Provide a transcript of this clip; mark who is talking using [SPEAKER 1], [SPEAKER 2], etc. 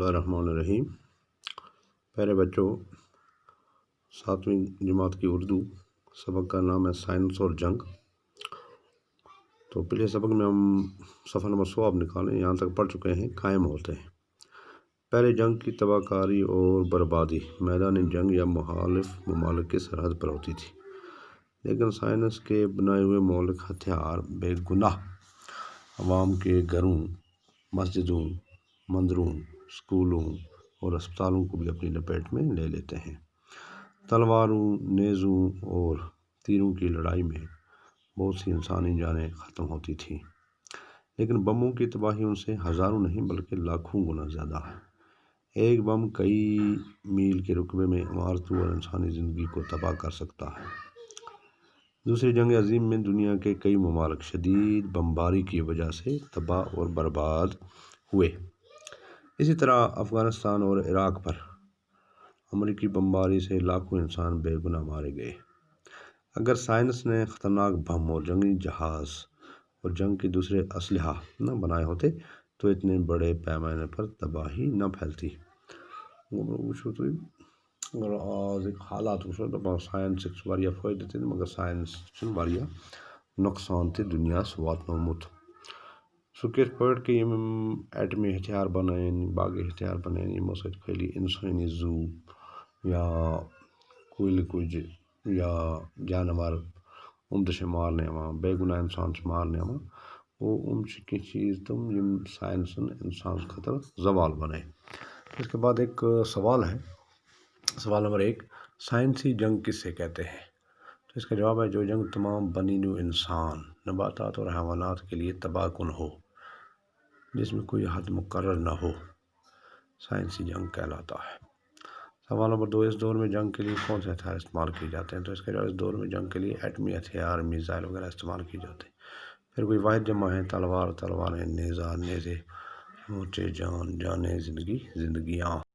[SPEAKER 1] اللہ الرحمن الرحیم۔ پیارے بچوں، 7ویں جماعت کی اردو سبق کا نام ہے سائنس اور جنگ۔ تو پچھلے سبق میں ہم صفحہ نمبر 100 آپ نکالیں، یہاں تک پڑھ چکے ہیں۔ قائم ہوتے ہیں پہلے جنگ کی تباہ کاری اور بربادی میدان جنگ یا مخالف ممالک کی سرحد پر ہوتی تھی، لیکن سائنس کے بنائے ہوئے مہلک ہتھیار بے گناہ عوام کے گھروں، مسجدوں، مندروں، اسکولوں اور اسپتالوں کو بھی اپنی لپیٹ میں لے لیتے ہیں۔ تلواروں، نیزوں اور تیروں کی لڑائی میں بہت سی انسانی جانیں ختم ہوتی تھیں، لیکن بموں کی تباہی ان سے ہزاروں نہیں بلکہ لاکھوں گنا زیادہ ہے۔ ایک بم کئی میل کے رقبے میں عمارتوں اور انسانی زندگی کو تباہ کر سکتا ہے۔ دوسری جنگ عظیم میں دنیا کے کئی ممالک شدید بمباری کی وجہ سے تباہ اور برباد ہوئے۔ اسی طرح افغانستان اور عراق پر امریکی بمباری سے لاکھوں انسان بے گناہ مارے گئے۔ اگر سائنس نے خطرناک بم اور جنگی جہاز اور جنگ کے دوسرے اسلحہ نہ بنائے ہوتے تو اتنے بڑے پیمانے پر تباہی نہ پھیلتی۔ اگر آج ایک حالات سائنس واریاہ فائدے تھے مگر سائنس واریاہ نقصان تھے دنیا واتنومت۔ کِتھ پٲٹھۍ کہ یِم ایٹمی ہتھیار بنٲیِن، باقٕے ہتھیار بنٲیِن یِمو سۭتۍ خٲلی اِنسٲنی زُو یا کُلۍ کُجہِ یا جانور یِم تہِ چھِ مارنہٕ یِوان، بے گناہ اِنسان چھِ مارنہٕ یِوان۔ یِم چھِ کینٛہہ چیٖز تِم یِم ساینسن انسان خٲطرٕ زوال بنائے۔ اس کے بعد ایک سوال ہے، سوال نمبر 1، سائنسی جنگ کسے کہتے ہیں؟ تو اس کا جواب ہے جو جنگ تمام بنی نوع انسان، نباتات اور حیوانات کے لیے تباہ کن ہو، جس میں کوئی حد مقرر نہ ہو، سائنسی جنگ کہلاتا ہے۔ سوال نمبر 2، اس دور میں جنگ کے لیے کون سے ہتھیار استعمال کیے جاتے ہیں؟ تو اس کا جواب اس دور میں جنگ کے لیے ایٹمی ہتھیار، میزائل وغیرہ استعمال کیے جاتے ہیں۔ پھر کوئی واحد جمع ہے، تلوار، تلواریں، نیزہ، نیزے، مورچے، جان، جانیں، زندگی، زندگیاں۔